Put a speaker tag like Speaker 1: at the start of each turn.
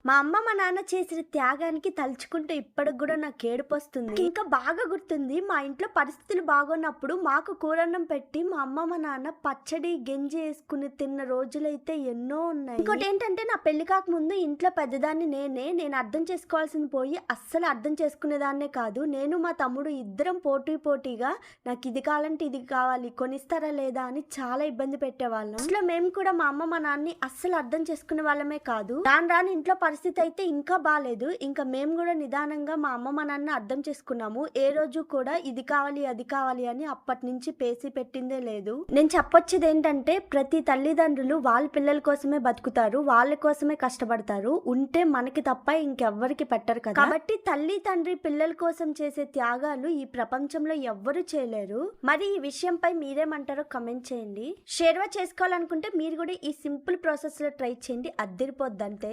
Speaker 1: మా అమ్మ, మా నాన్న చేసిన త్యాగానికి తలుచుకుంటే ఇప్పటికి గూడా నాకేడుపొస్తుంది. ఇంకా బాగా గుర్తుంది. మా ఇంట్లో పరిస్థితులు బాగోన్నప్పుడు మాకు కూరన్నం పెట్టి మా అమ్మ, మా నాన్న పచ్చడి, గెంజి యేసుకుని తిన్న రోజులైతే ఎన్నో ఉన్నాయి. ఇంకోటేంటంటే నా పెళ్లి కాకముందు ఇంట్లో పెద్దదాన్ని నేనే. నేను అర్థం చేసుకోవాల్సింది పోయి అస్సలు అర్థం చేసుకునేదాన్నే కాదు. నేను మా తమ్ముడు ఇద్దరం పోటీగా నాకిది కావాలంటే ఇది కావాలి, కొనిస్తారా లేదా అని చాలా ఇబ్బంది పెట్టేవాళ్ళం. అసలు మేము కూడా మా అమ్మ, మా నాన్నని అస్సలు అర్థం చేసుకునే వాళ్ళమే కాదు. రాను ఇంట్లో పరిస్థితి అయితే ఇంకా బాలేదు. ఇంకా మేము కూడా నిదానంగా మా అమ్మ, మా నాన్న అర్థం చేసుకున్నాము. ఏ రోజు కూడా ఇది కావాలి, అది కావాలి అని అప్పటి నుంచి పేసి పెట్టిందే లేదు. నేను చెప్పొచ్చేది ఏంటంటే ప్రతి తల్లిదండ్రులు వాళ్ళ పిల్లల కోసమే బతుకుతారు, వాళ్ళ కోసమే కష్టపడతారు. ఉంటే మనకి తప్ప ఇంకెవ్వరికి పెట్టరు కదా. కాబట్టి తల్లి, తండ్రి పిల్లల కోసం చేసే త్యాగాలు ఈ ప్రపంచంలో ఎవ్వరూ చేయలేరు. మరి ఈ విషయంపై మీరేమంటారో కమెంట్ చేయండి. షేర్వా చేసుకోవాలనుకుంటే మీరు కూడా ఈ సింపుల్ ప్రాసెస్ లో ట్రై చేయండి. అద్దరిపోద్దంతే.